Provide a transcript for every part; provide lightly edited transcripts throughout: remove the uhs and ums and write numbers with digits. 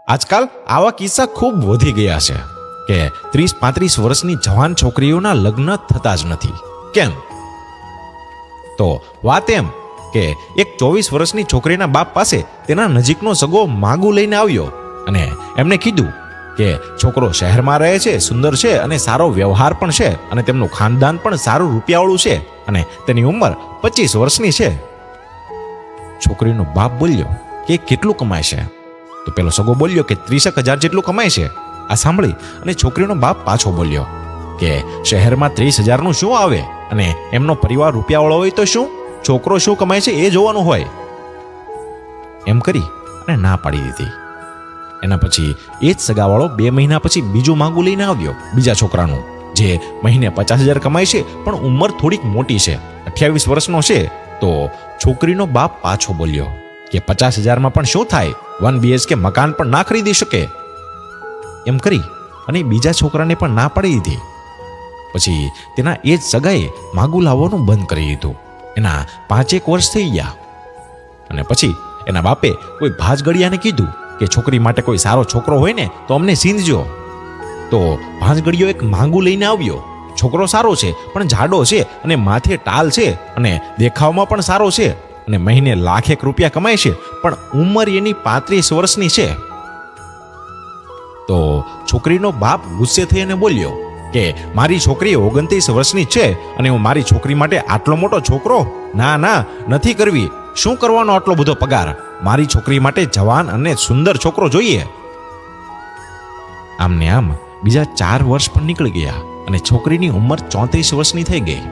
આજકાલ આવા કિસ્સા ખૂબ વધી ગયા છે કે 30-35 વર્ષની જવાન છોકરીઓના લગ્ન થતા જ નથી. કેમ? તો વાત એમ કે એક 24 વર્ષની છોકરીના બાપ પાસે તેના નજીકનો સગો માગું લઈને આવ્યો અને એમને કીધું કે છોકરો શહેરમાં રહે છે, સુંદર છે અને સારો વ્યવહાર પણ છે અને તેમનું ખાનદાન પણ સારું રૂપિયાવાળું છે અને તેની ઉંમર 25 વર્ષની છે. છોકરીનો બાપ બોલ્યો કે કેટલું કમાય છે? તો પેલો સગો બોલ્યો કે 30,000 જેટલું કમાય છે. આ સાંભળી અને છોકરીનો બાપ પાછો બોલ્યો કે શહેરમાં 30,000નું શું આવે અને એમનો પરિવાર રૂપિયાવાળો હોય તો શું, છોકરો શું કમાય છે એ જોવાનું હોય. એમ કરી અને ના પાડી દીધી. એના પછી એ જ સગાવાળો 2 મહિના પછી બીજું માંગું લઈને આવ્યો, બીજા છોકરાનું, જે મહિને 50,000 કમાય છે પણ ઉંમર થોડીક મોટી છે, 28 વર્ષનો છે. તો છોકરીનો બાપ પાછો બોલ્યો કે 50,000માં પણ શું થાય, 1 BHK મકાન પણ ના ખરીદી શકે. એમ કરી અને બીજા છોકરાને પણ ના પાડી દીધી. પછી તેના એ જ સગાએ માગું લાવવાનું બંધ કરી દીધું. એના 5-1 વર્ષ થઈ ગયા અને પછી એના બાપે કોઈ ભાંજગડિયાને કીધું કે છોકરી માટે કોઈ સારો છોકરો હોય ને તો અમને સીંધજો. તો ભાંજગડિયો એક માંગું લઈને આવ્યો. છોકરો સારો છે પણ જાડો છે અને માથે ટાલ છે અને દેખાવમાં પણ સારો છે અને મહિને લાખેક રૂપિયા કમાય છે પણ ઉંમર એની 35 વર્ષની છે. તો છોકરીનો બાપ ગુસ્સે થઈને બોલ્યો કે મારી છોકરી 29 વર્ષની છે અને હું મારી છોકરી માટે આટલો મોટો છોકરો, ના નથી કરવી. શું કરવાનો આટલો બધો પગાર? મારી છોકરી માટે જવાન અને સુંદર છોકરો જોઈએ. આમને આમ બીજા 4 વર્ષ પણ નીકળી ગયા અને છોકરીની ઉંમર 34 વર્ષની થઈ ગઈ.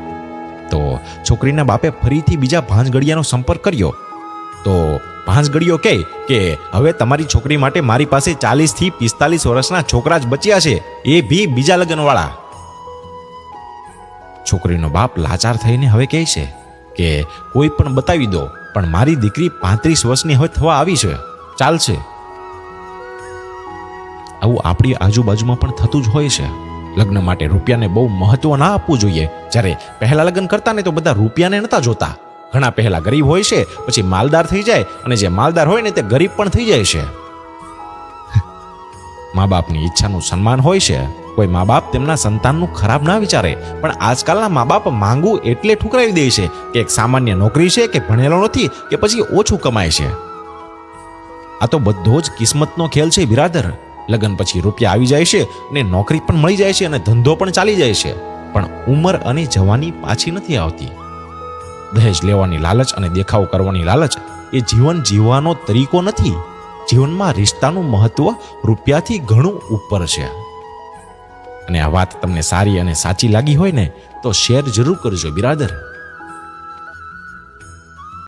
તો છોકરીના બાપે ફરીથી બીજા ભાંજગડિયાનો સંપર્ક કર્યો. તો ભાંજગડિયો કહે કે હવે તમારી છોકરી માટે મારી પાસે 40 થી 45 વર્ષના છોકરા જ બચ્યા છે, એ બી બીજા લગ્નવાળા. છોકરીનો બાપ લાચાર થઈને હવે કહે છે કે કોઈ પણ બતાવી દો, પણ મારી દીકરી 35 વર્ષની હવે થવા આવી છે, ચાલશે. આવું આપણી આજુબાજુમાં પણ થતું જ હોય છે. લગ્ન માટે રૂપિયાને બહુ મહત્વ ના આપવું જોઈએ. જ્યારે પહેલા લગ્ન કરતા ને તો બધા રૂપિયાને નતા જોતા. ઘણા પહેલા ગરીબ હોય છે, પછી માલદાર થઈ જાય અને જે માલદાર હોય ને તે ગરીબ પણ થઈ જાય છે. મા બાપની ઈચ્છાનું સન્માન હોય છે. કોઈ મા બાપ તેમના સંતાનનું ખરાબ ના વિચારે, પણ આજકાલના મા બાપ માંગું એટલે ઠુકરાવી દે છે કે એક સામાન્ય નોકરી છે કે ભણેલો નથી કે પછી ઓછું કમાય છે. આ તો બધો જ કિસ્મતનો ખેલ છે બિરાદર. લગ્ન પછી રૂપિયા આવી જાય છે અને નોકરી પણ મળી જાય છે અને ધંધો પણ ચાલી જાય છે, પણ ઉંમર અને જવાની પાછી નથી આવતી. દહેજ લેવાની લાલચ અને દેખાવ કરવાની લાલચ એ જીવન જીવવાનો તરીકો નથી. જીવનમાં રિશ્તાનું મહત્વ રૂપિયાથી ઘણું ઉપર છે. અને આ વાત તમને સારી અને સાચી લાગી હોય ને તો શેર જરૂર કરજો બિરાદર.